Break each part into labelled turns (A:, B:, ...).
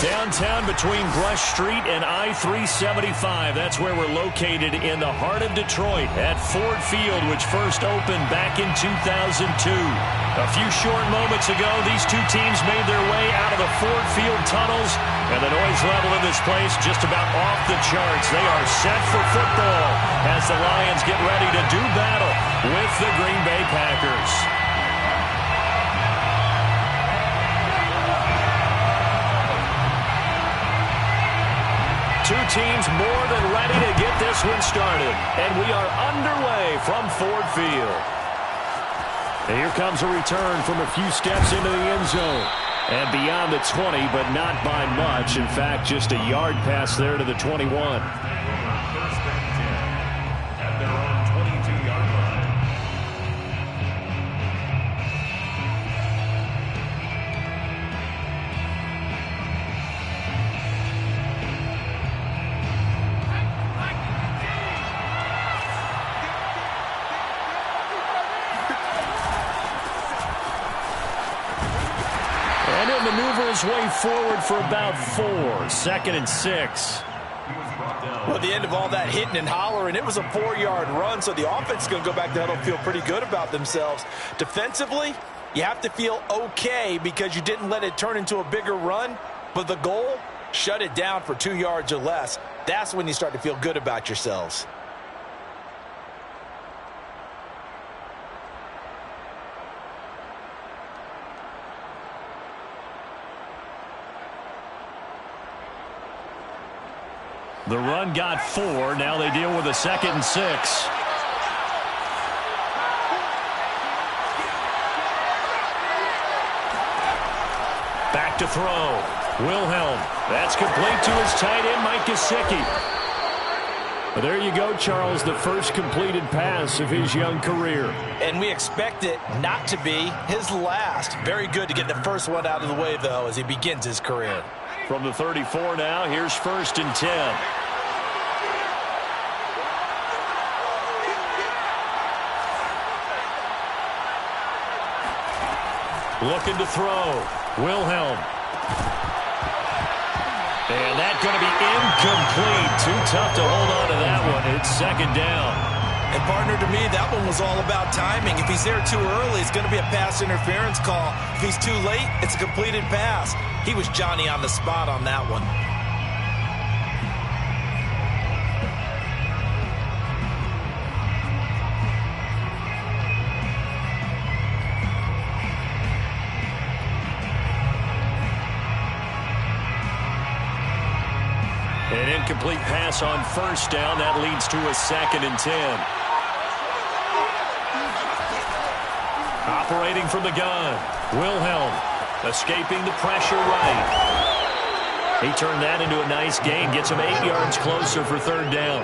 A: Downtown between Brush Street and I-375. That's where we're located in the heart of Detroit at Ford Field, which first opened back in 2002. A few short moments ago, these two teams made their way out of the Ford Field tunnels, and the noise level in this place just about off the charts. They are set for football as the Lions get ready to do battle with the Green Bay Packers. Two teams more than ready to get this one started. And we are underway from Ford Field. And here comes a return from a few steps into the end zone. And beyond the 20, but not by much. In fact, just a yard pass there to the 21. His way forward for about 4. 2nd and 6.
B: Well, at the end of all that hitting and hollering, it was a 4-yard run, so the offense is going to go back to the huddle, feel pretty good about themselves. Defensively, you have to feel okay because you didn't let it turn into a bigger run, but the goal, shut it down for 2 yards or less. That's when you start to feel good about yourselves.
A: The run got 4. Now they deal with a 2nd and 6. Back to throw. Wilhelm. That's complete to his tight end, Mike Gesicki. There you go, Charles, the first completed pass of his young career.
B: And we expect it not to be his last. Very good to get the first one out of the way, though, as he begins his career.
A: From the 34 now, here's 1st and 10. Looking to throw. Wilhelm. And that's going to be incomplete. Too tough to hold on to that one. It's 2nd down.
B: And, partner, to me, that one was all about timing. If he's there too early, it's going to be a pass interference call. If he's too late, it's a completed pass. He was Johnny on the spot on that one.
A: An incomplete pass on 1st down. That leads to a 2nd and 10. Operating from the gun. Wilhelm escaping the pressure right. He turned that into a nice gain. Gets him 8 yards closer for 3rd down.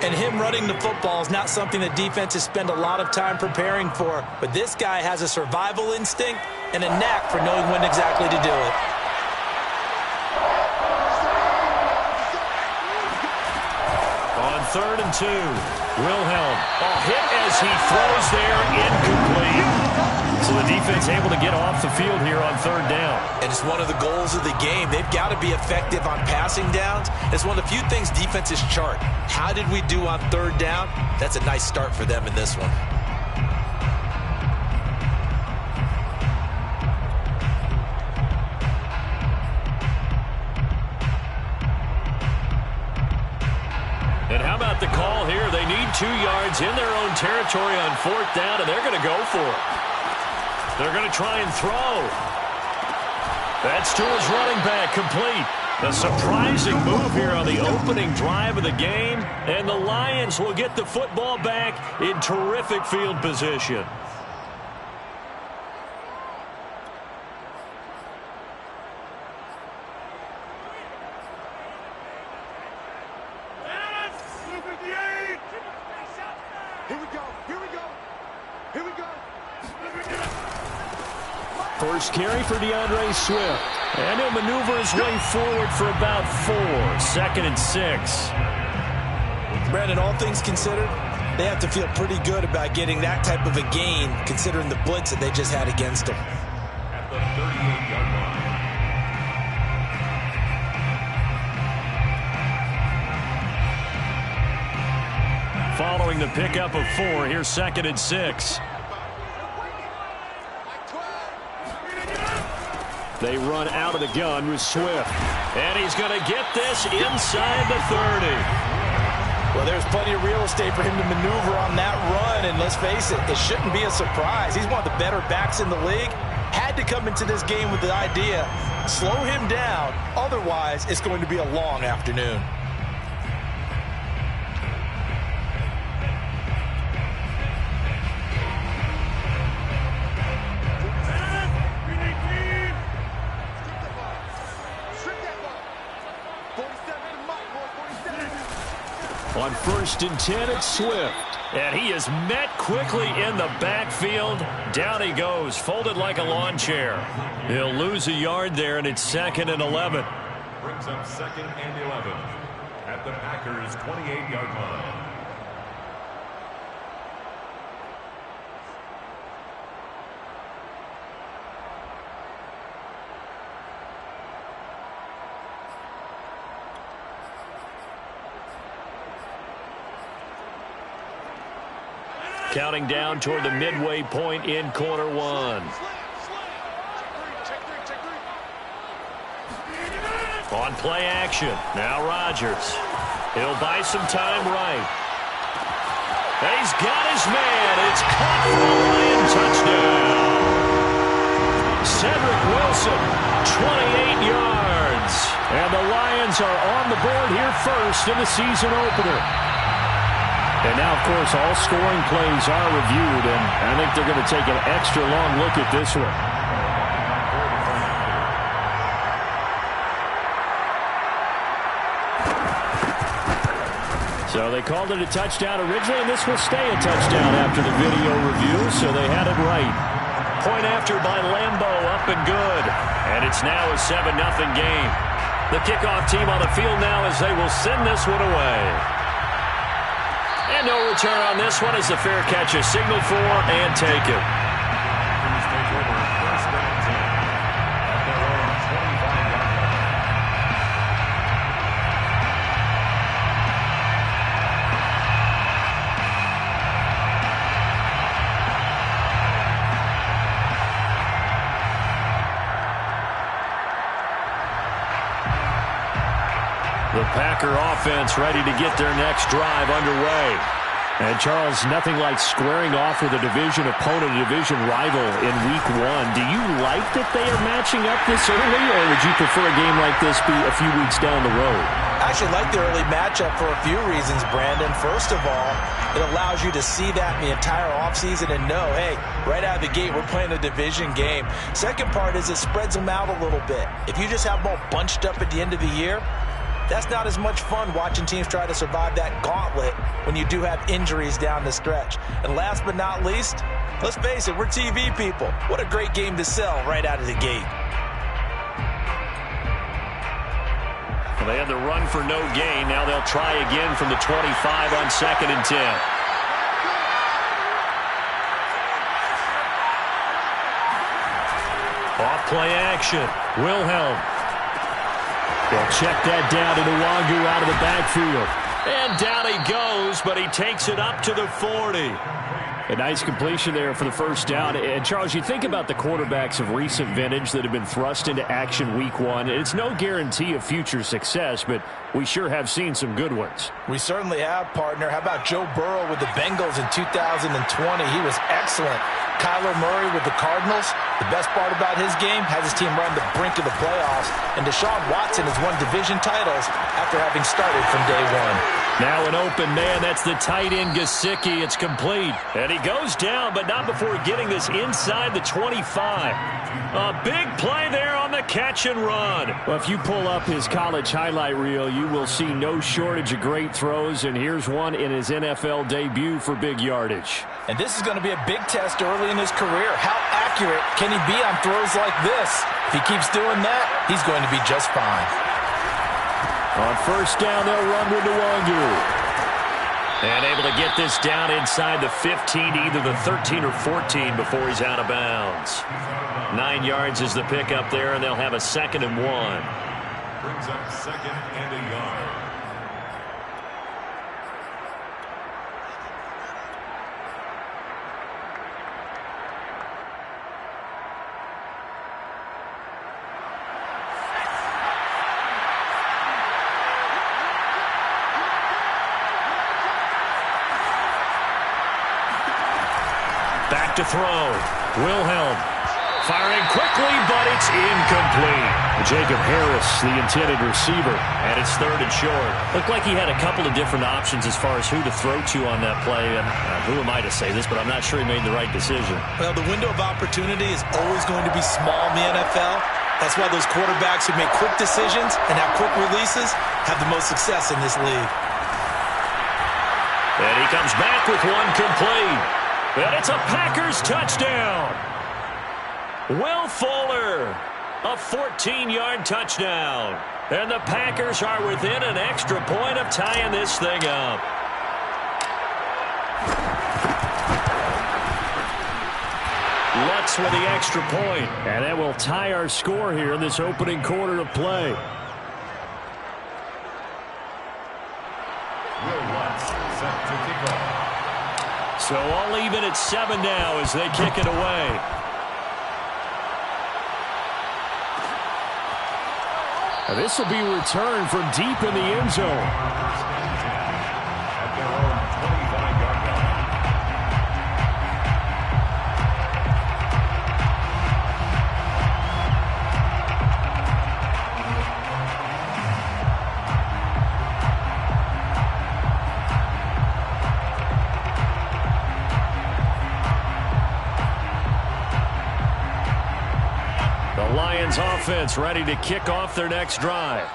B: And him running the football is not something that defenses spend a lot of time preparing for. But this guy has a survival instinct and a knack for knowing when exactly to do it.
A: On 3rd and 2, Wilhelm. Hit as he throws there, incomplete. So the defense able to get off the field here on 3rd down.
B: And it's one of the goals of the game. They've got to be effective on passing downs. It's one of the few things defenses chart. How did we do on 3rd down? That's a nice start for them in this one.
A: And how about the call here? They need 2 yards in their own territory on 4th down, and they're going to go for it. They're going to try and throw. That's to his running back, complete. A surprising move here on the opening drive of the game, and the Lions will get the football back in terrific field position. First carry for DeAndre Swift. And he'll maneuver his way forward for about 4. 2nd and 6.
B: Brandon, all things considered, they have to feel pretty good about getting that type of a gain, considering the blitz that they just had against them.
C: At the 38-yard line.
A: following the pickup of 4. Here's 2nd and 6. They run out of the gun with Swift. And he's going to get this inside the 30.
B: Well, there's plenty of real estate for him to maneuver on that run. And let's face it, it shouldn't be a surprise. He's one of the better backs in the league. Had to come into this game with the idea, slow him down. Otherwise, it's going to be a long afternoon.
A: On 1st and 10, it's Swift. And he is met quickly in the backfield. Down he goes, folded like a lawn chair. He'll lose a yard there, and it's 2nd and 11.
C: Brings up 2nd and 11 at the Packers' 28-yard line.
A: Counting down toward the midway point in quarter 1. On play action. Now Rodgers. He'll buy some time right. And he's got his man. It's caught for a Lion touchdown. Cedric Wilson, 28 yards. And the Lions are on the board here first in the season opener. And now, of course, all scoring plays are reviewed, and I think they're going to take an extra long look at this one. So they called it a touchdown originally, and this will stay a touchdown after the video review, so they had it right. Point after by Lambo, up and good. And it's now a 7-0 game. The kickoff team on the field now as they will send this one away. And no return on this one as the fair catch is signaled for and taken. The Packer offense ready to get their next drive underway. And, Charles, nothing like squaring off with a division opponent, a division rival in Week 1. Do you like that they are matching up this early, or would you prefer a game like this be a few weeks down the road?
B: I actually like the early matchup for a few reasons, Brandon. First of all, it allows you to see that in the entire offseason and know, hey, right out of the gate, we're playing a division game. Second part is it spreads them out a little bit. If you just have them all bunched up at the end of the year, that's not as much fun watching teams try to survive that gauntlet when you do have injuries down the stretch. And last but not least, let's face it, we're TV people. What a great game to sell right out of the gate.
A: Well, they had the run for no gain. Now they'll try again from the 25 on 2nd and 10. Off play action. Wilhelm. They'll check that down to Nwangu out of the backfield. And down he goes, but he takes it up to the 40. A nice completion there for the first down. And, Charles, you think about the quarterbacks of recent vintage that have been thrust into action Week 1. It's no guarantee of future success, but we sure have seen some good ones.
B: We certainly have, partner. How about Joe Burrow with the Bengals in 2020? He was excellent. Kyler Murray with the Cardinals. The best part about his game, has his team right on the brink of the playoffs. And Deshaun Watson has won division titles after having started from day one.
A: Now an open man. That's the tight end, Gesicki. It's complete. And he goes down, but not before getting this inside the 25. A big play there on the catch and run. Well, if you pull up his college highlight reel, you will see no shortage of great throws. And here's one in his NFL debut for big yardage.
B: And this is going to be a big test early in his career. How accurate can he be on throws like this? If he keeps doing that, he's going to be just fine.
A: On first down, they'll run with Nwangu. And able to get this down inside the 15, either the 13 or 14 before he's out of bounds. 9 yards is the pickup there, and they'll have a 2nd and 1.
C: Brings up 2nd and a yard.
A: back to throw. Wilhelm firing quickly, but it's incomplete. Jacob Harris, the intended receiver, and it's 3rd and short. Looked like he had a couple of different options as far as who to throw to on that play. And who am I to say this, but I'm not sure he made the right decision.
B: Well, the window of opportunity is always going to be small in the NFL. That's why those quarterbacks who make quick decisions and have quick releases have the most success in this league.
A: And he comes back with one complete. And it's a Packers touchdown. Will Fuller, a 14-yard touchdown. And the Packers are within an extra point of tying this thing up. Lutz with the extra point. And that will tie our score here in this opening quarter of play.
C: Will Lutz set to kick off.
A: So all even at 7 now as they kick it away. And this will be returned from deep in the end zone.
C: At their own 25-yard line.
A: Lions offense ready to kick off their next drive.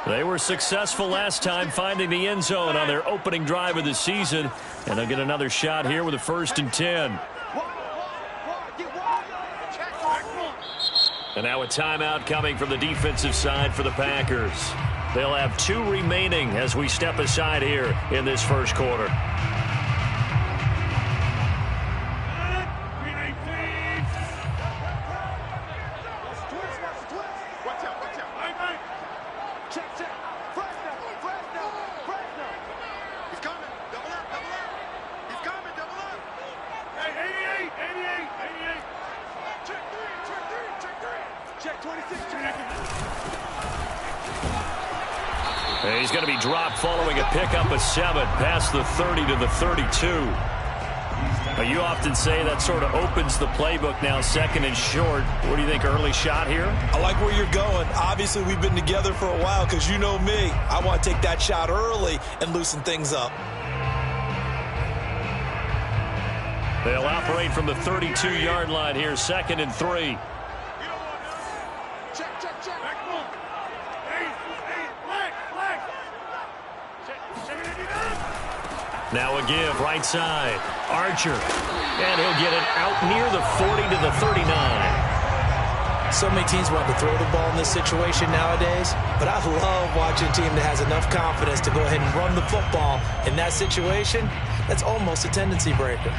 A: They were successful last time finding the end zone on their opening drive of the season, and they'll get another shot here with a 1st and 10. And now a timeout coming from the defensive side for the Packers. They'll have 2 remaining as we step aside here in this first quarter. He's going to be dropped following a pickup of 7 past the 30 to the 32. You often say that sort of opens the playbook now, 2nd and short. What do you think, early shot here?
B: I like where you're going. Obviously, we've been together for a while because you know me. I want to take that shot early and loosen things up.
A: They'll operate from the 32-yard line here, 2nd and 3. Now a give, right side. Archer. And he'll get it out near the 40 to the 39.
B: So many teams want to throw the ball in this situation nowadays, but I love watching a team that has enough confidence to go ahead and run the football in that situation. That's almost a tendency breaker.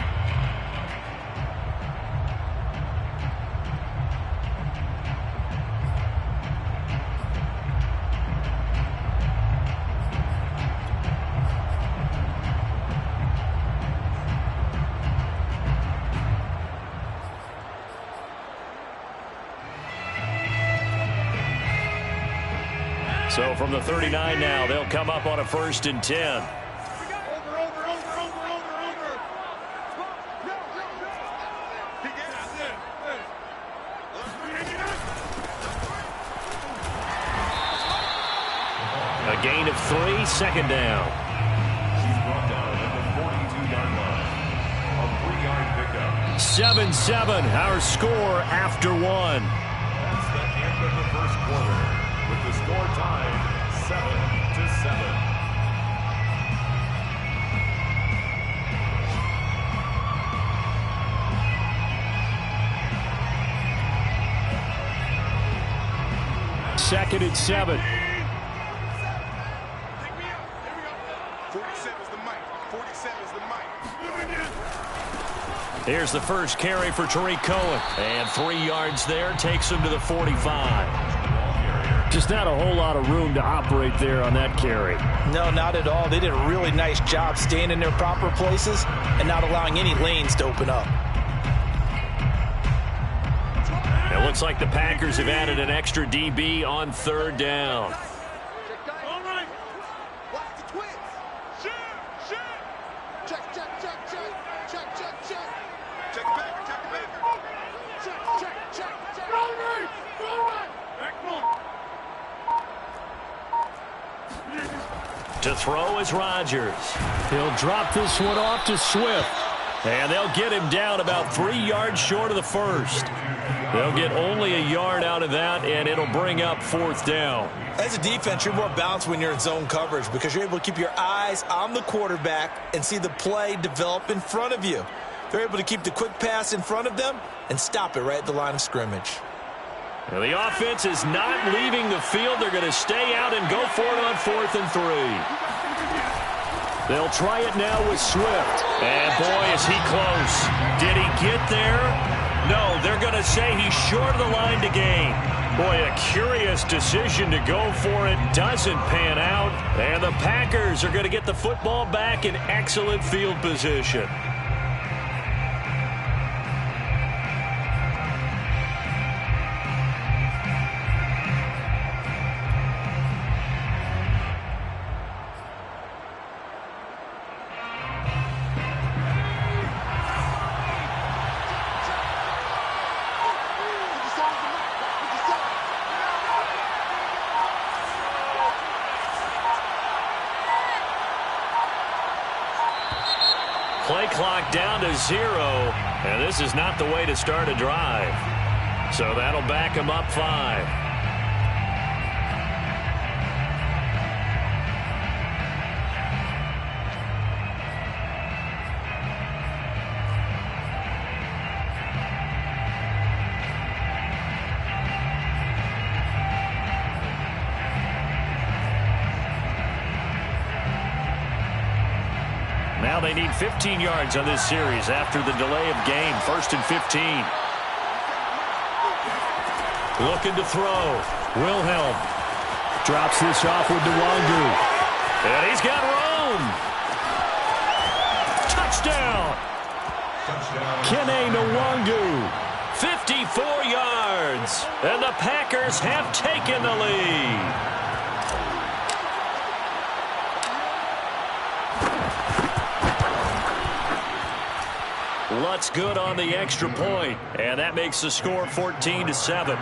A: So from the 39 now, they'll come up on a 1st and 10. A gain of 3, 2nd down.
C: He's brought down at the 42-yard line. A 3-yard pickup.
A: 7-7, our score after 1.
C: That's the end of the first quarter, with the score tied 7-7.
A: Second and 7.
D: 47 is the mic. 47 is the mic.
A: Here's the first carry for Tariq Cohen. And 3 yards there takes him to the 45. Just not a whole lot of room to operate there on that carry.
B: No, not at all. They did a really nice job staying in their proper places and not allowing any lanes to open up.
A: It looks like the Packers have added an extra DB on 3rd down.
D: All right. Watch the twins. Check. Check the Packer.
A: To throw is Rodgers.
E: He'll drop this one off to Swift.
A: And they'll get him down about 3 yards short of the first. They'll get only a yard out of that, and it'll bring up 4th down.
B: As a defense, you're more balanced when you're in zone coverage because you're able to keep your eyes on the quarterback and see the play develop in front of you. They're able to keep the quick pass in front of them and stop it right at the line of scrimmage.
A: Well, the offense is not leaving the field. They're going to stay out and go for it on 4th and 3. They'll try it now with Swift. And, boy, is he close. Did he get there? No, they're going to say he's short of the line to gain. Boy, a curious decision to go for it. Doesn't pan out. And the Packers are going to get the football back in excellent field position. Play clock down to 0, and this is not the way to start a drive. So that'll back him up 5. Now they need 15 yards on this series after the delay of game. 1st and 15. Looking to throw. Wilhelm
E: drops this off with Nwangu.
A: And he's got room. Touchdown.
E: Kene Nwangu.
A: 54 yards. And the Packers have taken the lead. Lutz good on the extra point, and that makes the score 14-7.
C: 14-7.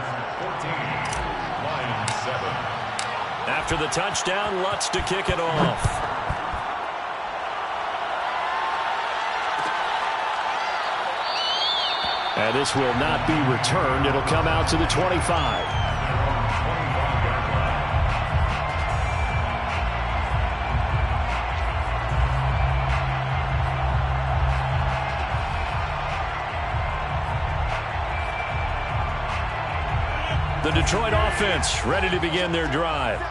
A: After the touchdown, Lutz to kick it off. And this will not be returned. It'll come out to the 25. The Detroit offense ready to begin their drive.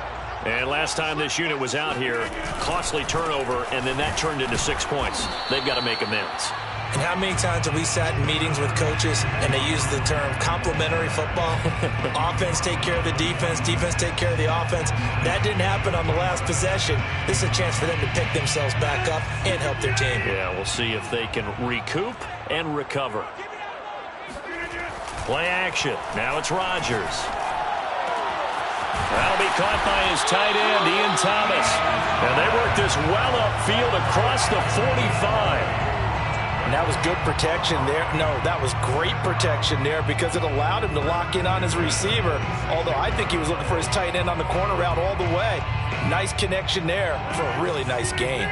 A: And last time this unit was out here, costly turnover, and then that turned into 6 points. They've got to make amends.
B: And how many times have we sat in meetings with coaches and they use the term complementary football? Offense take care of the defense, defense take care of the offense. That didn't happen on the last possession. This is a chance for them to pick themselves back up and help their team.
A: Yeah, we'll see if they can recoup and recover. Play action. Now it's Rodgers. That'll be caught by his tight end, Ian Thomas. And they work this well upfield across the 45.
B: And that was good protection there. No, that was great protection there because it allowed him to lock in on his receiver. Although I think he was looking for his tight end on the corner route all the way. Nice connection there for a really nice gain.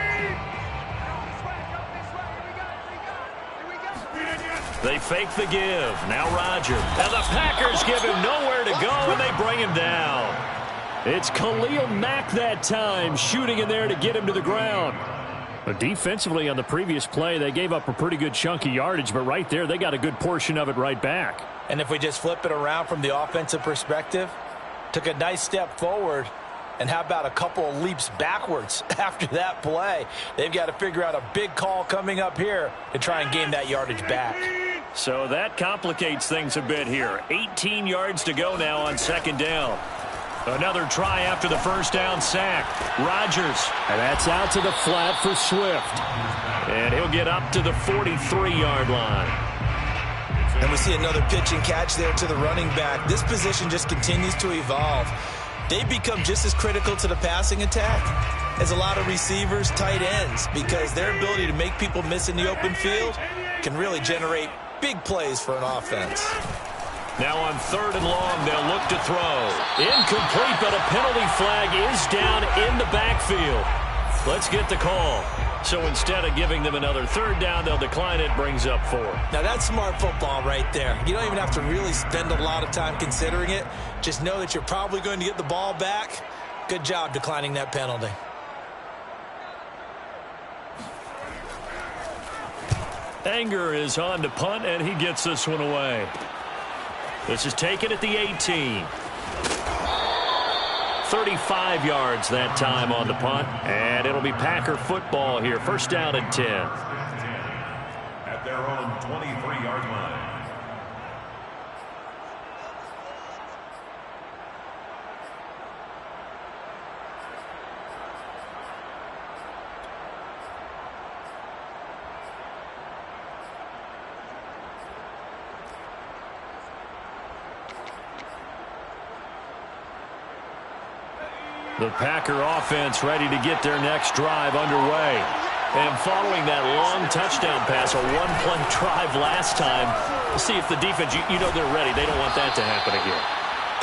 A: They fake the give. Now Rodgers. And the Packers give him nowhere to go, and they bring him down. It's Khalil Mack that time, shooting in there to get him to the ground.
E: But defensively on the previous play, they gave up a pretty good chunk of yardage, but right there, they got a good portion of it right back.
B: And if we just flip it around from the offensive perspective, took a nice step forward, and how about a couple of leaps backwards after that play? They've got to figure out a big call coming up here to try and gain that yardage back.
A: So that complicates things a bit here. 18 yards to go now on 2nd down. Another try after the first down sack. Rodgers.
E: And that's out to the flat for Swift.
A: And he'll get up to the 43-yard line.
B: And we see another pitch and catch there to the running back. This position just continues to evolve. They become just as critical to the passing attack as a lot of receivers, tight ends, because their ability to make people miss in the open field can really generate big plays for an offense.
A: Now on 3rd and long, they'll look to throw. Incomplete, but a penalty flag is down in the backfield. Let's get the call. So instead of giving them another 3rd down, they'll decline it, brings up 4.
B: Now that's smart football right there. You don't even have to really spend a lot of time considering it. Just know that you're probably going to get the ball back. Good job declining that penalty.
A: Anger is on to punt, and he gets this one away. This is taken at the 18. 35 yards that time on the punt, and it'll be Packer football here. 1st down and 10.
C: At their own 23-yard line.
A: The Packer offense ready to get their next drive underway. And following that long touchdown pass, a one-play drive last time, see if the defense, you know they're ready. They don't want that to happen again.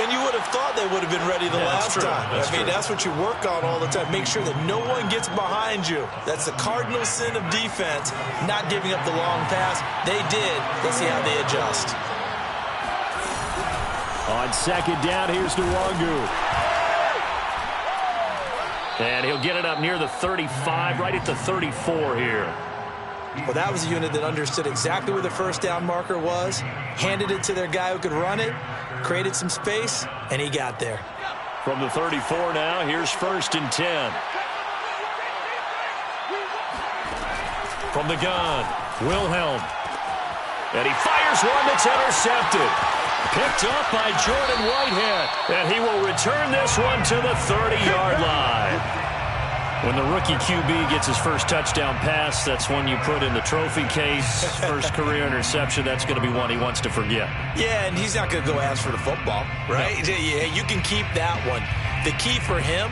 B: And you would have thought they would have been ready the last time. That's what you work on all the time. Make sure that no one gets behind you. That's the cardinal sin of defense, not giving up the long pass. They did. Let's see how they adjust.
A: On 2nd down, here's Nwangu. And he'll get it up near the 35, right at the 34 here.
B: Well, that was a unit that understood exactly where the 1st down marker was, handed it to their guy who could run it, created some space, and he got there.
A: From the 34 now, here's 1st and 10. From the gun, Wilhelm. And he fires one that's intercepted. Picked up by Jordan Whitehead. And he will return this one to the 30-yard line. When the rookie QB gets his first touchdown pass, that's one you put in the trophy case. First career interception, that's going to be one he wants to forget.
B: Yeah, and he's not going to go ask for the football, right? No. Yeah, you can keep that one. The key for him,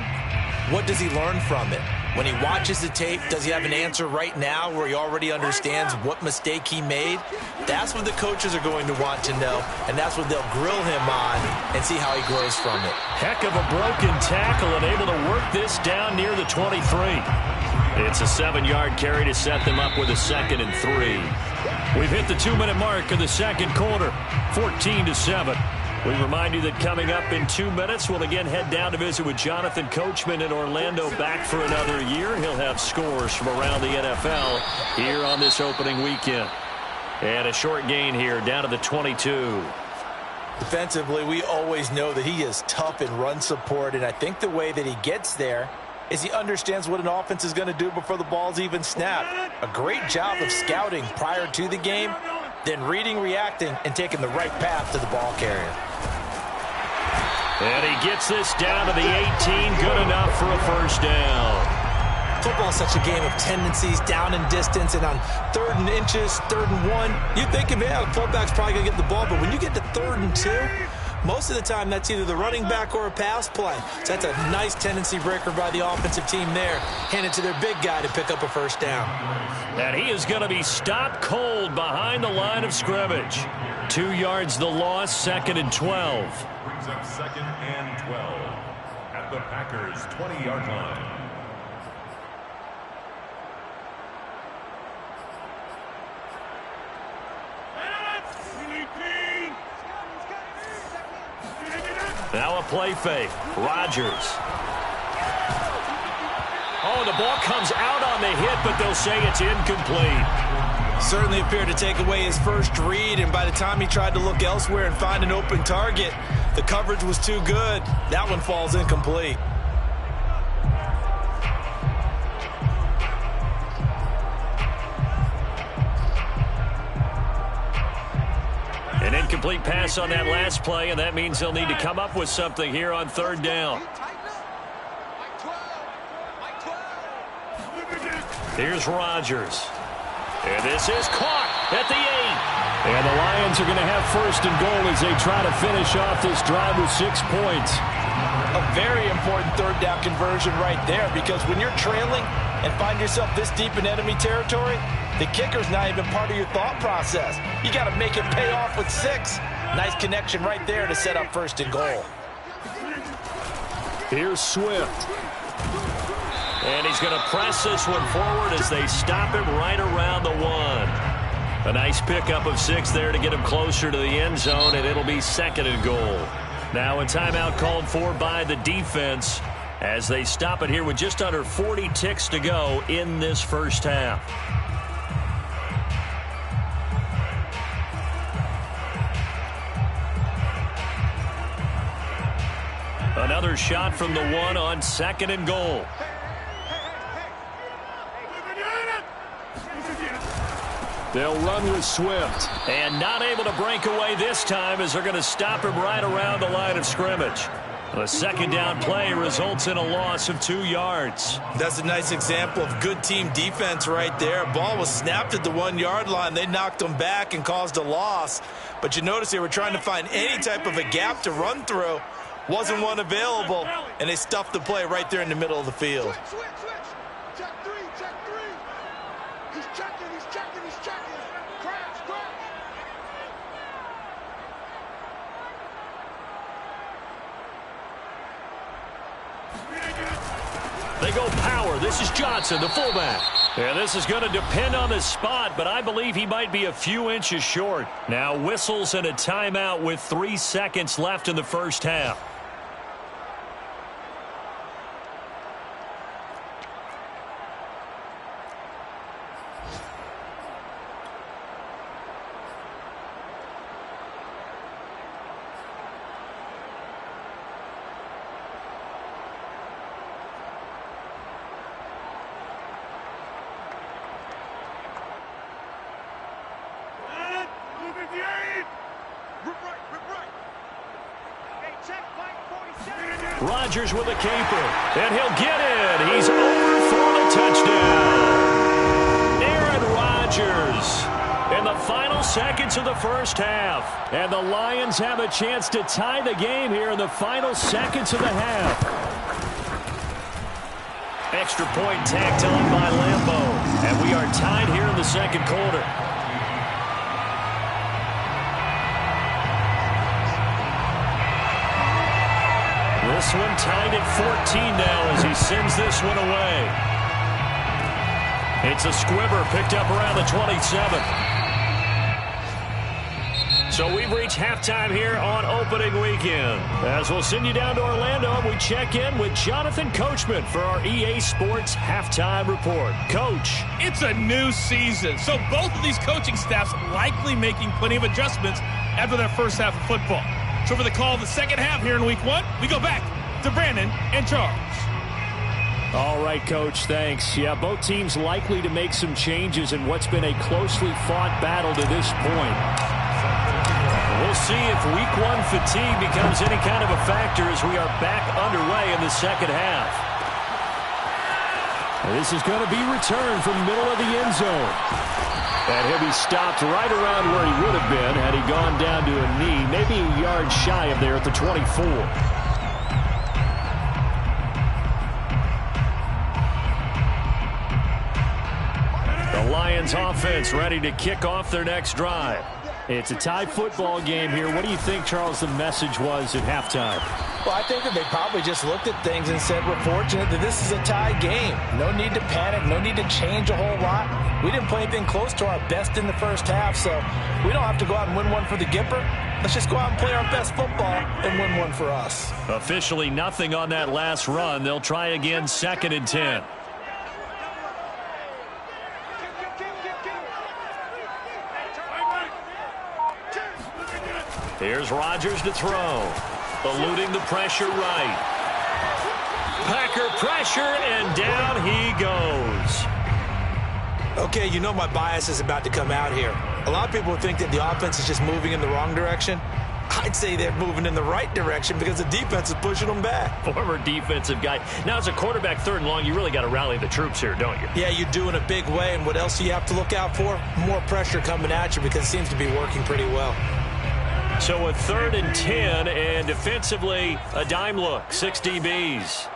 B: what does he learn from it? When he watches the tape, does he have an answer right now where he already understands what mistake he made? That's what the coaches are going to want to know, and that's what they'll grill him on and see how he grows from it.
A: Heck of a broken tackle and able to work this down near the 23. It's a 7-yard carry to set them up with a 2nd and 3. We've hit the 2-minute mark of the 2nd quarter, 14-7. We remind you that coming up in 2 minutes, we'll again head down to visit with Jonathan Coachman in Orlando, back for another year. He'll have scores from around the NFL here on this opening weekend. And a short gain here down to the 22.
B: Defensively, we always know that he is tough in run support, and I think the way that he gets there is he understands what an offense is going to do before the ball's even snapped. A great job of scouting prior to the game, then reading, reacting, and taking the right path to the ball carrier.
A: And he gets this down to the 18, good enough for a 1st down.
B: Football is such a game of tendencies, down and distance, and on 3rd and inches, 3rd and 1, you think, man, the fullback's probably going to get the ball, but when you get to 3rd and 2, most of the time that's either the running back or a pass play. So that's a nice tendency breaker by the offensive team there, handed to their big guy to pick up a 1st down.
A: And he is going to be stopped cold behind the line of scrimmage. 2 yards the loss, 2nd and 12.
C: Brings up 2nd and 12 at the Packers' 20-yard line.
A: Now a play fake. Rodgers. Oh, the ball comes out on the hit, but they'll say it's incomplete.
B: Certainly appeared to take away his first read, and by the time he tried to look elsewhere and find an open target, the coverage was too good. That one falls incomplete.
A: An incomplete pass on that last play, and that means they'll need to come up with something here on 3rd down. Here's Rodgers. And this is caught at the 8. And the Lions are going to have 1st and goal as they try to finish off this drive with 6 points.
B: A very important 3rd down conversion right there, because when you're trailing and find yourself this deep in enemy territory, the kicker's not even part of your thought process. You got to make it pay off with 6. Nice connection right there to set up 1st and goal.
E: Here's Swift.
A: And he's going to press this one forward as they stop him right around the 1. A nice pickup of 6 there to get him closer to the end zone, and it'll be 2nd and goal. Now a timeout called for by the defense as they stop it here with just under 40 ticks to go in this first half. Another shot from the 1 on 2nd and goal.
E: They'll run with Swift.
A: And not able to break away this time as they're going to stop him right around the line of scrimmage. A 2nd down play results in a loss of 2 yards.
B: That's a nice example of good team defense right there. Ball was snapped at the 1-yard line. They knocked them back and caused a loss. But you notice they were trying to find any type of a gap to run through. Wasn't one available, and they stuffed the play right there in the middle of the field.
D: Switch. Check 3. He's checking. Crash.
A: They go power. This is Johnson, the fullback. And this is going to depend on the spot, but I believe he might be a few inches short. Now whistles and a timeout with 3 seconds left in the first half. Rodgers with a caper, and he'll get it. He's over for the touchdown. Aaron Rodgers in the final seconds of the first half. And the Lions have a chance to tie the game here in the final seconds of the half. Extra point tacked on by Lambeau. And we are tied here in the 2nd quarter. This one tied at 14 now as he sends this one away. It's a squibber picked up around the 27. So we've reached halftime here on opening weekend. As we'll send you down to Orlando, and we check in with Jonathan Coachman for our EA Sports Halftime Report. Coach.
F: It's a new season, so both of these coaching staffs likely making plenty of adjustments after their first half of football. So for the call of the second half here in Week 1, we go back to Brandon and Charles.
E: All right, Coach, thanks. Yeah, both teams likely to make some changes in what's been a closely fought battle to this point.
A: We'll see if Week 1 fatigue becomes any kind of a factor as we are back underway in the second half.
E: This is going to be returned from the middle of the end zone. And he'll be stopped right around where he would have been had he gone down to a knee, maybe a yard shy of there at the 24. The Lions offense ready to kick off their next drive. It's a tie football game here. What do you think, Charles, the message was at halftime?
B: Well, I think that they probably just looked at things and said, we're fortunate that this is a tie game. No need to panic. No need to change a whole lot. We didn't play anything close to our best in the first half, so we don't have to go out and win one for the Gipper. Let's just go out and play our best football and win one for us.
A: Officially nothing on that last run. They'll try again 2nd and 10. Here's Rodgers to throw. Eluding the pressure right. Packer pressure, and down he goes.
B: Okay, you know my bias is about to come out here. A lot of people would think that the offense is just moving in the wrong direction. I'd say they're moving in the right direction because the defense is pushing them back.
A: Former defensive guy. Now, as a quarterback 3rd and long, you really got to rally the troops here, don't you?
B: Yeah, you do in a big way. And what else do you have to look out for? More pressure coming at you because it seems to be working pretty well.
A: So a 3rd and 10, and defensively, a dime look. 6 DBs.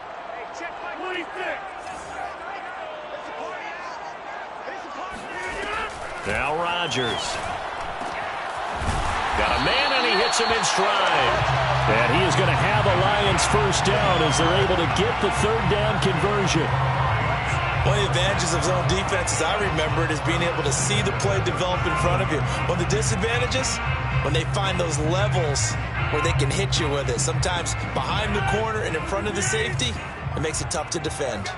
A: Now Rodgers. Got a man, and he hits him in stride. And he is going to have a Lions first down as they're able to get the third down conversion.
B: One of the advantages of zone defense, as I remember it, is being able to see the play develop in front of you. One of the disadvantages, when they find those levels where they can hit you with it. Sometimes behind the corner and in front of the safety, it makes it tough to defend.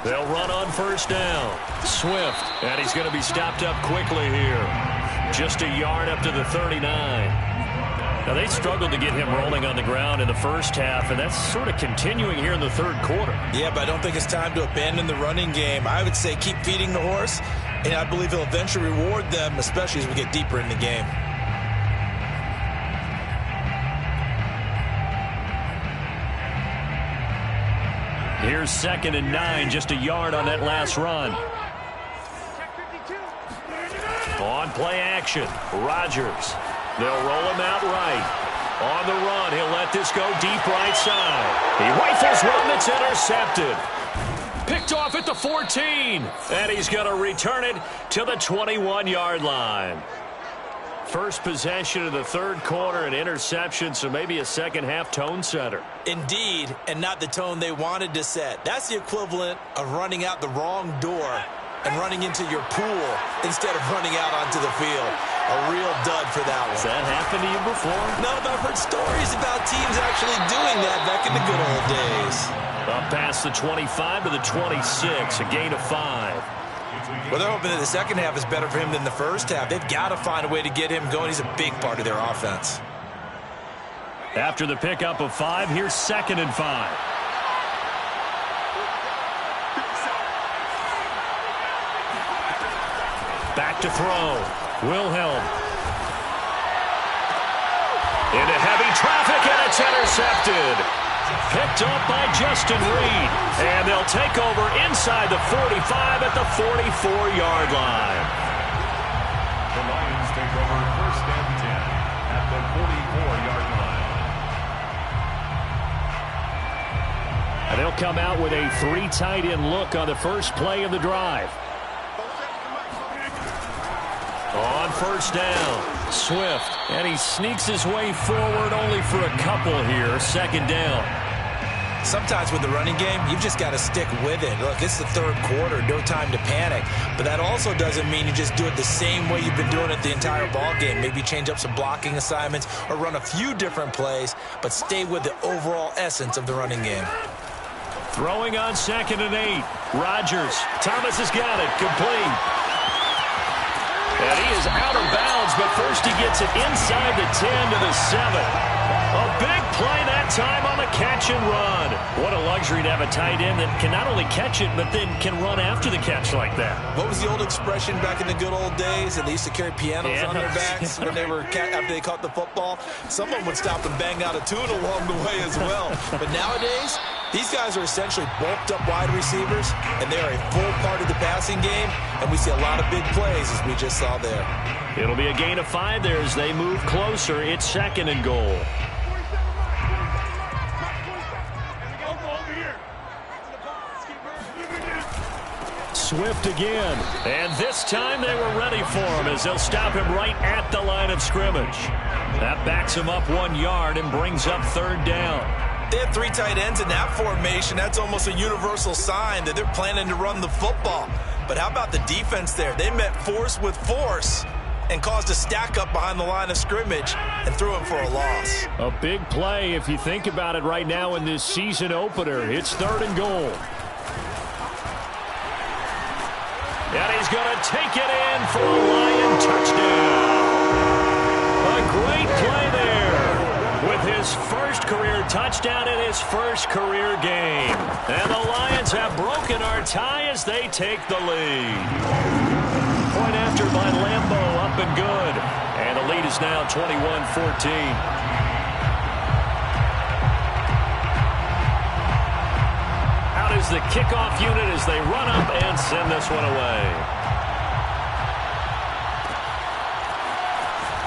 A: They'll run on first down. Swift, and he's going to be stopped up quickly here. Just a yard up to the 39. Now, they struggled to get him rolling on the ground in the first half, and that's sort of continuing here in the third quarter.
B: Yeah, but I don't think it's time to abandon the running game. I would say keep feeding the horse, and I believe he'll eventually reward them, especially as we get deeper in the game.
A: Here's 2nd and 9, just a yard on that last run. On play action, Rodgers. They'll roll him out right. On the run, he'll let this go deep right side. He rifles one that's intercepted. Picked off at the 14. And he's going to return it to the 21-yard line. First possession of the third quarter, an interception, so maybe a second-half tone setter.
B: Indeed, and not the tone they wanted to set. That's the equivalent of running out the wrong door and running into your pool instead of running out onto the field. A real dud for that one.
A: Has that happened to you before?
B: No, but I've heard stories about teams actually doing that back in the good old days.
A: Up past the 25 to the 26, a gain of 5.
B: Well, they're hoping that the second half is better for him than the first half. They've got to find a way to get him going. He's a big part of their offense.
A: After the pickup of 5, here's 2nd and 5. Back to throw. Wilhelm. Into heavy traffic, and it's intercepted. Picked up by Justin Reed. And they'll take over inside the 45 at the 44-yard line.
C: The Lions take over 1st and 10 at the 44-yard line.
A: And they'll come out with a 3 tight end look on the first play of the drive. On first down, Swift, and he sneaks his way forward only for a couple here, 2nd down.
B: Sometimes with the running game, you've just got to stick with it. Look, it's the third quarter, no time to panic. But that also doesn't mean you just do it the same way you've been doing it the entire ball game. Maybe change up some blocking assignments or run a few different plays, but stay with the overall essence of the running game.
A: Throwing on 2nd and 8, Rodgers. Thomas has got it, complete. And he is out of bounds, but first he gets it inside the 10 to the 7. A big play that time on the catch and run. What a luxury to have a tight end that can not only catch it, but then can run after the catch like that.
B: What was the old expression back in the good old days? And they used to carry pianos on their backs when they were after they caught the football. Someone would stop and bang out a tune along the way as well. But nowadays, these guys are essentially bulked up wide receivers, and they are a full part of the passing game, and we see a lot of big plays as we just saw there.
A: It'll be a gain of 5 there as they move closer. It's 2nd and goal. Swift again, and this time they were ready for him as they'll stop him right at the line of scrimmage. That backs him up 1 yard and brings up 3rd down.
B: They have 3 tight ends in that formation. That's almost a universal sign that they're planning to run the football. But how about the defense there? They met force with force and caused a stack up behind the line of scrimmage and threw him for a loss.
A: A big play if you think about it right now in this season opener. It's 3rd and goal. And he's going to take it in for a Lion touchdown. A great play there with his first career touchdown in his first career game. And the Lions have broken our tie as they take the lead. Point after by Lambeau, up and good. And the lead is now 21-14. Is the kickoff unit as they run up and send this one away.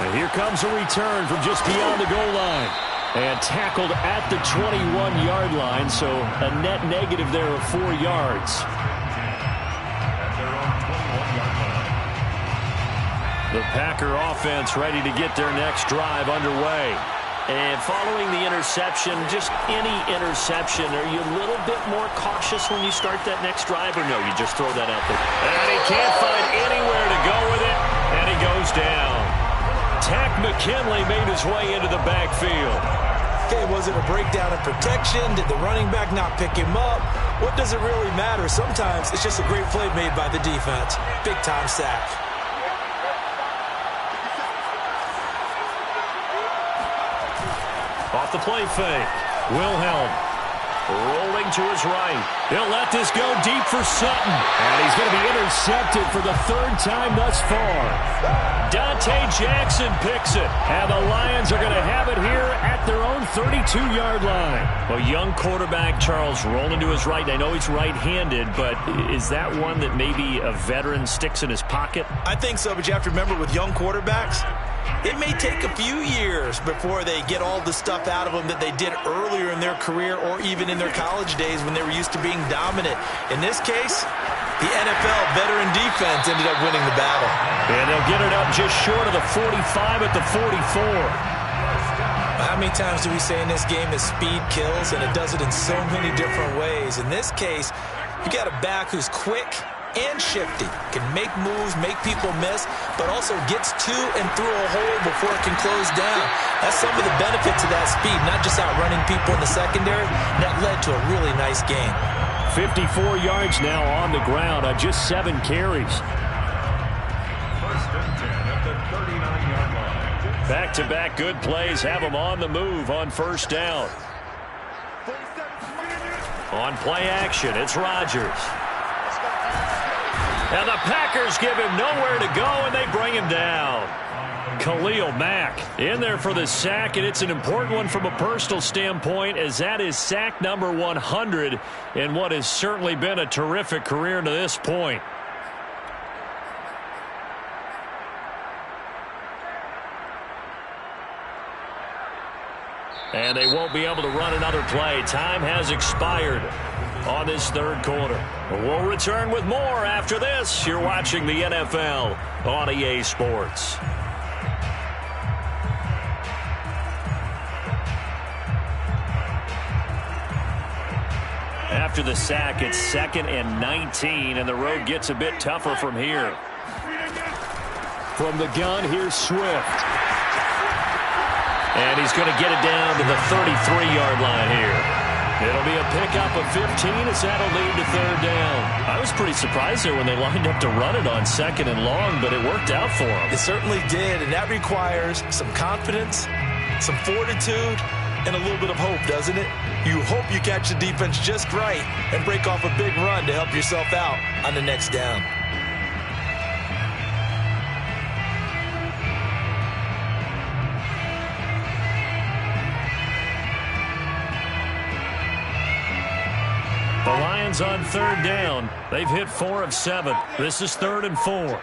A: And here comes a return from just beyond the goal line. And tackled at the 21-yard line, so a net negative there of 4 yards.
C: At their own 21-yard line.
E: The Packer offense ready to get their next drive underway.
A: And following the interception, just any interception, are you a little bit more cautious when you start that next drive, or no, you just throw that out there? And he can't find anywhere to go with it, and he goes down. Tack McKinley made his way into the backfield.
B: Okay, was it a breakdown in protection? Did the running back not pick him up? What does it really matter? Sometimes it's just a great play made by the defense. Big-time sack.
A: Off the play fake. Wilhelm rolling to his right. He'll let this go deep for Sutton.
E: And he's going to be intercepted for the third time thus far.
A: Dante Jackson picks it. And the Lions are going to have it here at their own 32-yard line. Well, young quarterback Charles rolling to his right. I know he's right-handed, but is that one that maybe a veteran sticks in his pocket?
B: I think so, but you have to remember with young quarterbacks, it may take a few years before they get all the stuff out of them that they did earlier in their career or even in their college days when they were used to being dominant. In this case, the NFL veteran defense ended up winning the battle.
A: And they'll get it up just short of the 45 at the 44.
B: How many times do we say in this game that speed kills, and it does it in so many different ways? In this case, you got a back who's quick and shifty, can make moves, make people miss, but also gets to and through a hole before it can close down. That's some of the benefits of that speed, not just outrunning people in the secondary. That led to a really nice game.
E: 54 yards now on the ground on just 7 carries.
C: First and 10 at the 39-yard line.
A: Back-to-back good plays have them on the move on first down. On play action, it's Rodgers. And the Packers give him nowhere to go, and they bring him down. Khalil Mack in there for the sack, and it's an important one from a personal standpoint, as that is sack number 100 in what has certainly been a terrific career to this point. And they won't be able to run another play. Time has expired on this third quarter. We'll return with more after this. You're watching the NFL on EA Sports. After the sack, it's 2nd and 19, and the road gets a bit tougher from here.
E: From the gun, here's Swift.
A: And he's going to get it down to the 33-yard line here. It'll be a pickup of 15 as that'll lead to third down. I was pretty surprised there when they lined up to run it on 2nd and long, but it worked out for them.
B: It certainly did, and that requires some confidence, some fortitude, and a little bit of hope, doesn't it? You hope you catch the defense just right and break off a big run to help yourself out on the next down.
A: The Lions on third down. They've hit 4 of 7. This is 3rd and 4.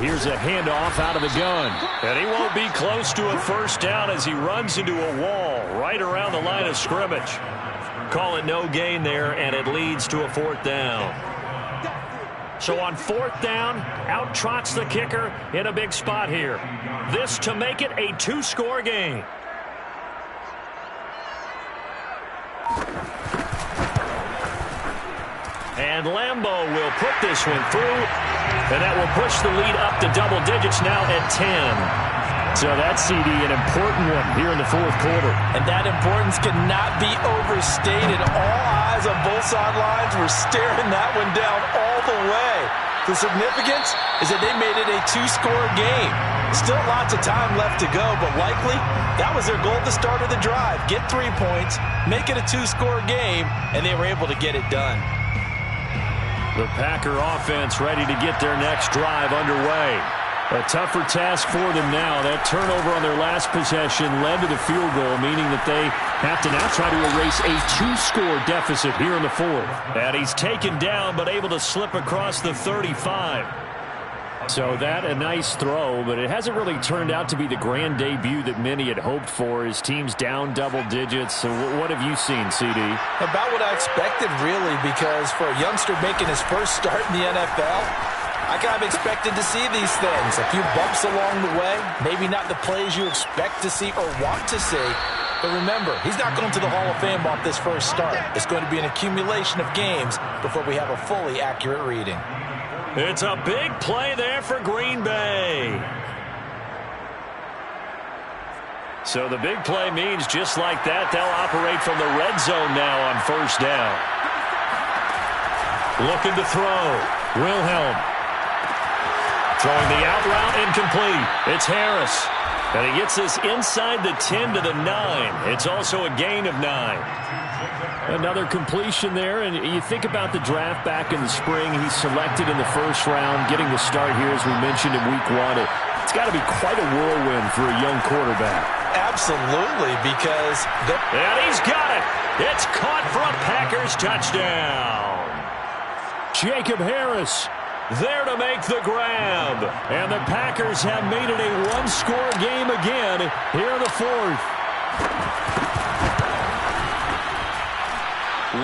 E: Here's a handoff out of the gun.
A: And he won't be close to a first down as he runs into a wall right around the line of scrimmage. Call it no gain there, and it leads to a 4th down. So on 4th down, out trots the kicker in a big spot here. This to make it a 2-score game. And Lambeau will put this one through, and that will push the lead up to double digits now at 10.
E: So that CD, an important one here in the 4th quarter.
B: And that importance cannot be overstated. All eyes on both sidelines were staring that one down all the way. The significance is that they made it a 2-score game. Still lots of time left to go, but likely that was their goal at the start of the drive. Get 3 points, make it a 2-score game, and they were able to get it done.
E: The Packer offense ready to get their next drive underway. A tougher task for them now. That turnover on their last possession led to the field goal, meaning that they have to now try to erase a 2-score deficit here in the 4th.
A: And he's taken down but able to slip across the 35.
E: So that a nice throw, but it hasn't really turned out to be the grand debut that many had hoped for. His team's down double digits. So what have you seen, CD?
B: About what I expected, really, because for a youngster making his first start in the NFL, I kind of expected to see these things. A few bumps along the way, maybe not the plays you expect to see or want to see. But remember, he's not going to the Hall of Fame off this first start. It's going to be an accumulation of games before we have a fully accurate reading.
A: It's a big play there for Green Bay. So the big play means just like that, they'll operate from the red zone now on first down. Looking to throw. Wilhelm. Throwing the out route incomplete. It's Harris. And he gets this inside the 10 to the 9. It's also a gain of 9.
E: Another completion there, and you think about the draft back in the spring. He's selected in the first round, getting the start here, as we mentioned in week 1. It's got to be quite a whirlwind for a young quarterback.
B: Absolutely, because...
A: And he's got it. It's caught for a Packers touchdown.
E: Jacob Harris
A: there to make the grab. And the Packers have made it a one-score game again here in the fourth.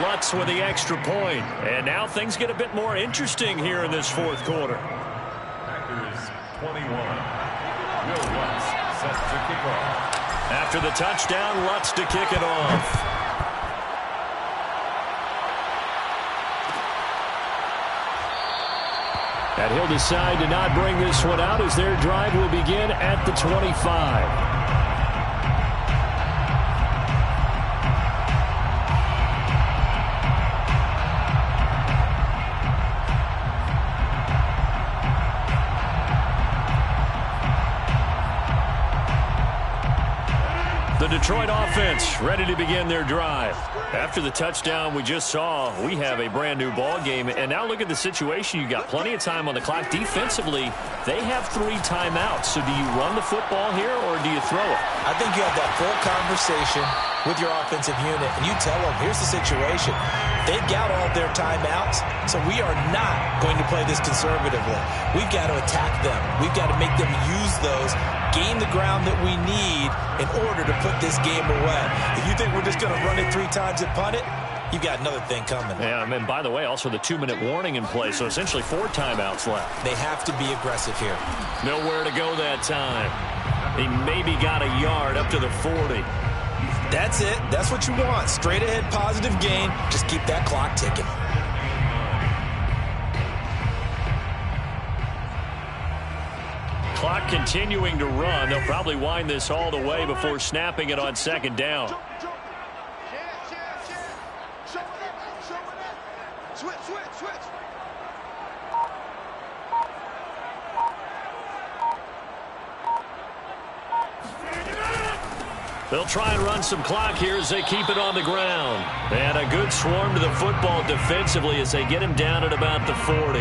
A: Lutz with the extra point. And now things get a bit more interesting here in this fourth quarter.
C: Packers 21. Will Lutz set to kick off.
A: After the touchdown, Lutz to kick it off.
E: And he'll decide to not bring this one out as their drive will begin at the 25.
A: The Detroit offense ready to begin their drive. After the touchdown we just saw, we have a brand new ball game. And now look at the situation. You got plenty of time on the clock. Defensively, they have 3 timeouts. So do you run the football here or do you throw it?
B: I think you have that full conversation with your offensive unit, and you tell them, here's the situation. They've got all their timeouts, so we are not going to play this conservatively. We've got to attack them. We've got to make them use those, gain the ground that we need in order to put this game away. If you think we're just going to run it 3 times and punt it, you've got another thing coming.
A: Yeah, and by the way, also the 2-minute warning in play, so essentially 4 timeouts left.
B: They have to be aggressive here.
A: Nowhere to go that time. He maybe got a yard up to the 40.
B: That's it. That's what you want. Straight ahead positive gain. Just keep that clock ticking.
A: Clock continuing to run. They'll probably wind this all the way before snapping it on second down. They'll try and run some clock here as they keep it on the ground. And a good swarm to the football defensively as they get him down at about the 40.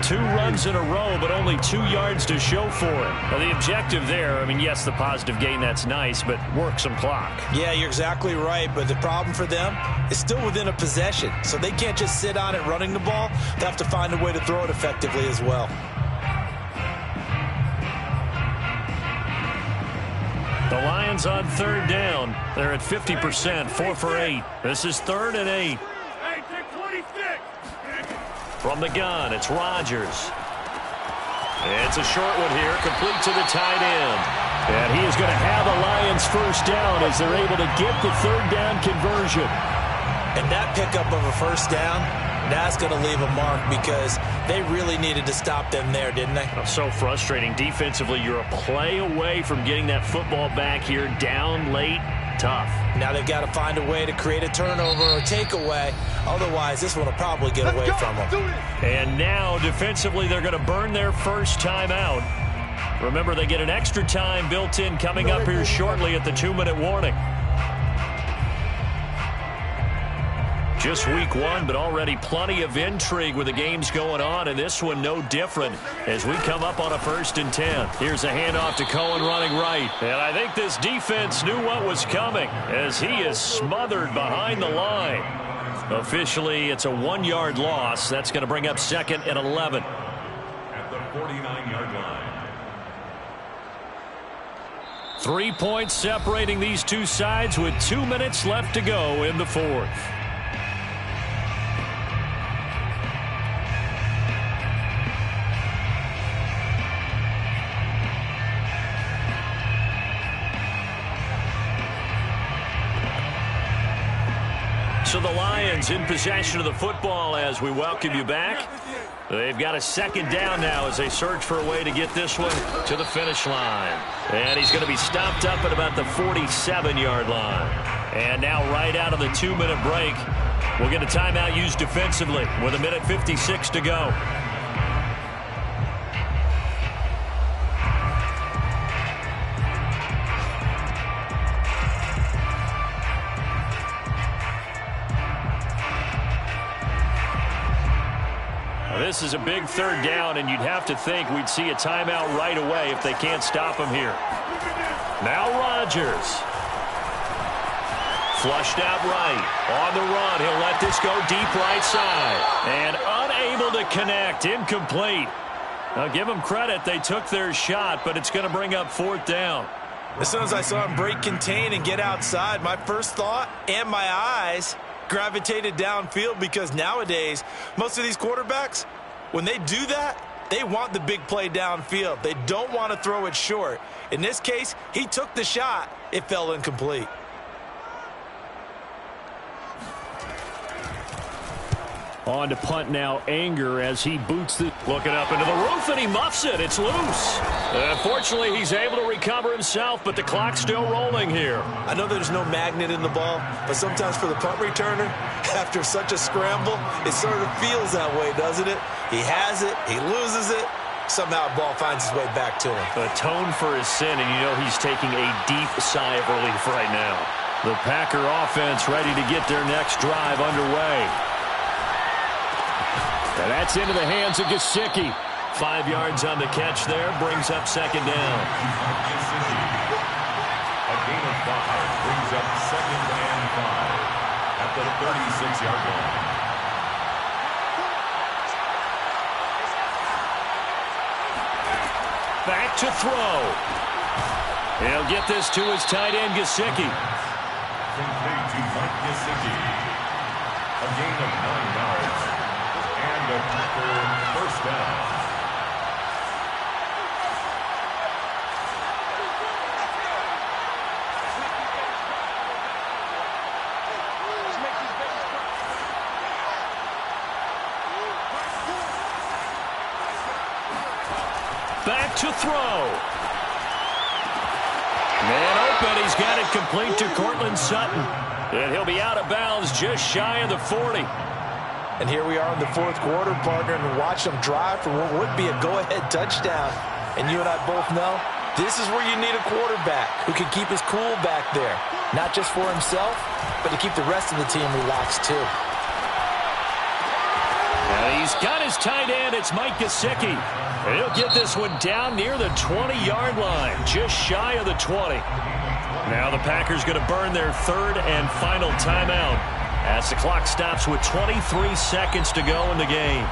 A: 2 runs in a row, but only 2 yards to show for it. Now, the objective there, I mean, yes, the positive gain, that's nice, but work some clock.
B: Yeah, you're exactly right, but the problem for them is still within a possession. So they can't just sit on it running the ball. They have to find a way to throw it effectively as well.
A: The Lions on third down. They're at 50%, 4 for 8. This is 3rd and 8. From the gun, it's Rodgers. It's a short one here, complete to the tight end. And he is going to have the Lions first down as they're able to get the 3rd down conversion.
B: And that pickup of a first down, that's going to leave a mark because they really needed to stop them there, didn't they?
A: So frustrating. Defensively, you're a play away from getting that football back here down late. Tough.
B: Now they've got to find a way to create a turnover or takeaway. Otherwise, this one will probably get away from them.
A: And now, defensively, they're going to burn their first time out. Remember, they get an extra time built in coming up here shortly at the 2-minute warning. Just week 1, but already plenty of intrigue with the games going on, and this one no different as we come up on a 1st and 10. Here's a handoff to Cohen running right. And I think this defense knew what was coming as he is smothered behind the line. Officially, it's a 1-yard loss. That's going to bring up 2nd and 11.
C: At the 49-yard
E: 3 points separating these two sides with 2 minutes left to go in the fourth. So the Lions in possession of the football as we welcome you back. They've got a second down now as they search for a way to get this one to the finish line. And he's going to be stopped up at about the 47-yard line. And now right out of the 2-minute break, we'll get a timeout used defensively with 1:56 to go. This is a big third down, and you'd have to think we'd see a timeout right away if they can't stop him here. Now Rodgers. Flushed out right. On the run, he'll let this go deep right side. And unable to connect. Incomplete. Now give them credit. They took their shot, but it's going to bring up fourth down.
B: As soon as I saw him break contain and get outside, my first thought and my eyes gravitated downfield, because nowadays most of these quarterbacks, when they do that, they want the big play downfield. They don't want to throw it short. In this case, he took the shot. It fell incomplete.
E: On to punt now, Anger, as he boots it. Looking up into the roof, and he muffs it. It's loose. Fortunately, he's able to recover himself, but the clock's still rolling here.
B: I know there's no magnet in the ball, but sometimes for the punt returner, after such a scramble, it sort of feels that way, doesn't it? He has it, he loses it, somehow the ball finds its way back to him.
E: Atone for his sin, and you know he's taking a deep sigh of relief right now. The Packer offense ready to get their next drive underway. And that's into the hands of Gesicki. 5 yards on the catch there, brings up second down.
C: A gain of 5 brings up 2nd and 5 at the 36-yard line.
E: Back to throw. He'll get this to his tight end, Gesicki.
C: Complete to Mike Gesicki. A gain of 9 yards. And a Packer first down.
E: Back to throw. Man open. He's got it complete to Cortland Sutton. And he'll be out of bounds just shy of the 40.
B: And here we are in the fourth quarter, partner, and watch them drive for what would be a go-ahead touchdown. And you and I both know this is where you need a quarterback who can keep his cool back there. Not just for himself, but to keep the rest of the team relaxed too.
E: And he's got his tight end. It's Mike Gesicki. And he'll get this one down near the 20-yard line, just shy of the 20. Now the Packers going to burn their third and final timeout as the clock stops with 23 seconds to go in the game.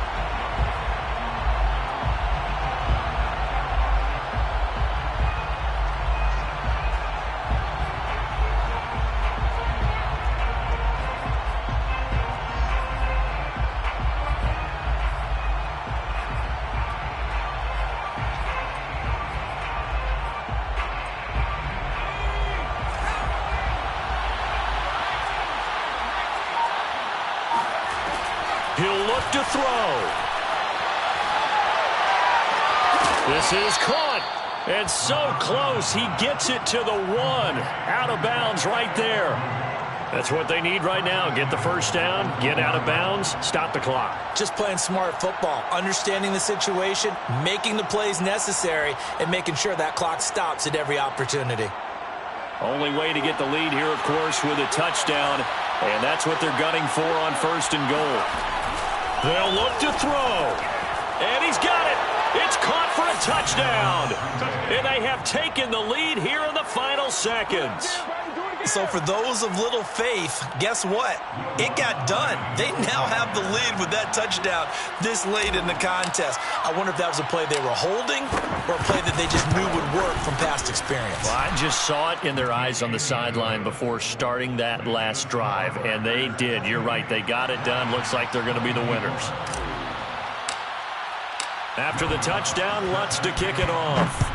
E: He'll look to throw. This is caught. And so close, he gets it to the 1. Out of bounds right there. That's what they need right now. Get the first down, get out of bounds, stop the clock.
B: Just playing smart football, understanding the situation, making the plays necessary, and making sure that clock stops at every opportunity.
E: Only way to get the lead here, of course, with a touchdown. And that's what they're gunning for on 1st and goal. They'll look to throw. And he's got it.
A: It's caught for a touchdown. And they have taken the lead here in the final seconds.
B: So for those of little faith, guess what? It got done. They now have the lead with that touchdown this late in the contest. I wonder if that was a play they were holding or a play that they just knew would work from past experience.
A: Well, I just saw it in their eyes on the sideline before starting that last drive, and they did. You're right. They got it done. Looks like they're going to be the winners. After the touchdown, Lutz to kick it off.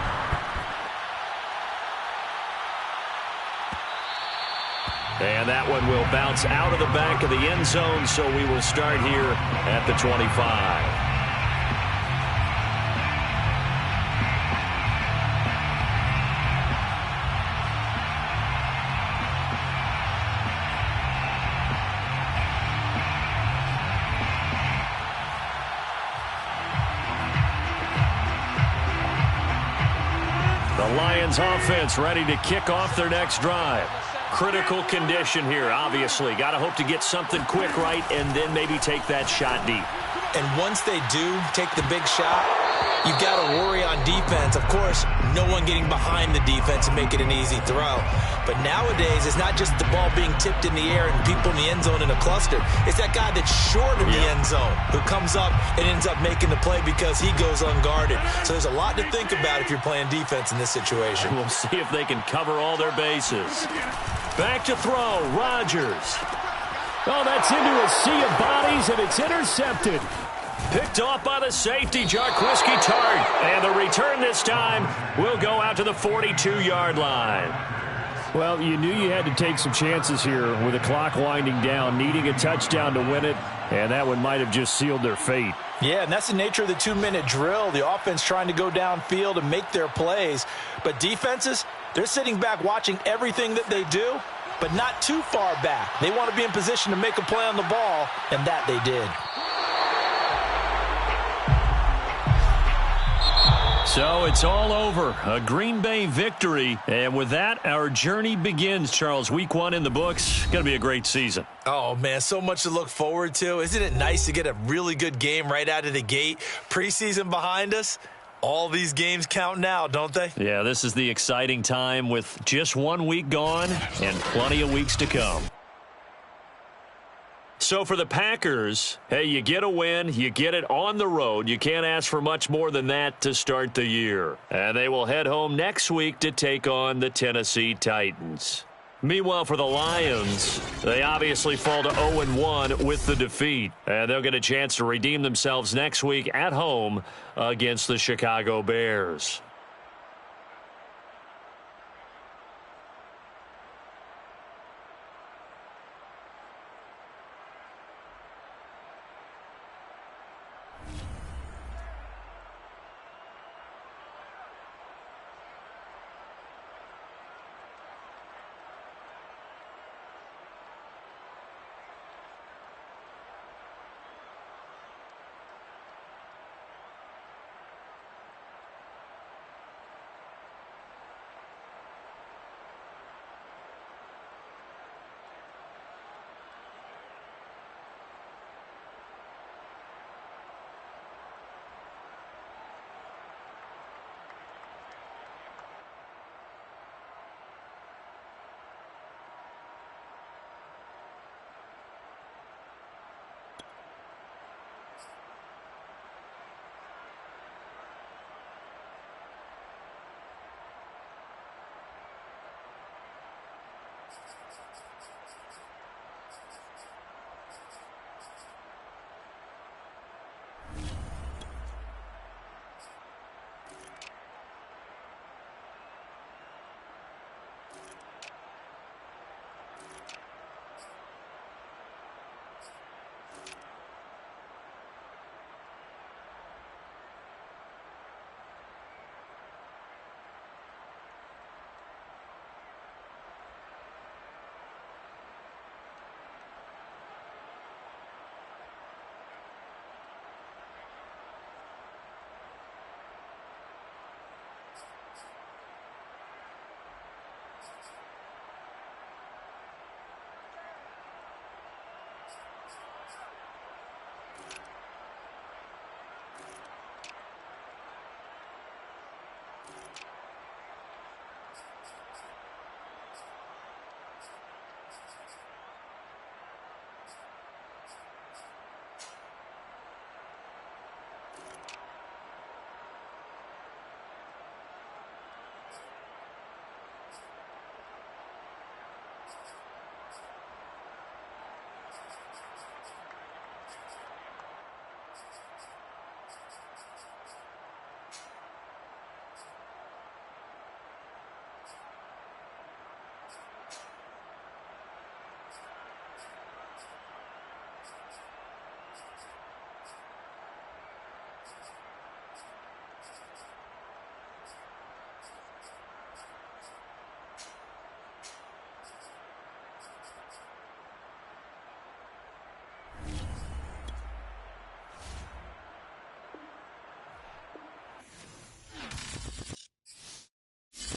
A: And that one will bounce out of the back of the end zone, so we will start here at the 25. The Lions offense ready to kick off their next drive. Critical condition here, obviously. Got to hope to get something quick right and then maybe take that shot deep.
B: And once they do take the big shot, you've got to worry on defense. Of course, no one getting behind the defense and make it an easy throw. But nowadays, it's not just the ball being tipped in the air and people in the end zone in a cluster. It's that guy that's short of the end zone who comes up and ends up making the play because he goes unguarded. So there's a lot to think about if you're playing defense in this situation.
A: We'll see if they can cover all their bases. Back to throw, Rodgers. Oh, that's into a sea of bodies, and it's intercepted. Picked off by the safety, Jarquiski Tart. And the return this time will go out to the 42-yard line.
E: Well, you knew you had to take some chances here with the clock winding down, needing a touchdown to win it, and that one might have just sealed their fate.
B: Yeah, and that's the nature of the 2-minute drill. The offense trying to go downfield and make their plays. But defenses, they're sitting back watching everything that they do, but not too far back. They want to be in position to make a play on the ball, and that they did.
A: So it's all over. A Green Bay victory. And with that, our journey begins, Charles. Week 1 in the books. Going to be a great season.
B: Oh, man, so much to look forward to. Isn't it nice to get a really good game right out of the gate? Preseason behind us. All these games count now, don't they?
A: Yeah, this is the exciting time with just 1 week gone and plenty of weeks to come. So for the Packers, hey, you get a win, you get it on the road. You can't ask for much more than that to start the year. And they will head home next week to take on the Tennessee Titans. Meanwhile, for the Lions, they obviously fall to 0-1 with the defeat. And they'll get a chance to redeem themselves next week at home against the Chicago Bears.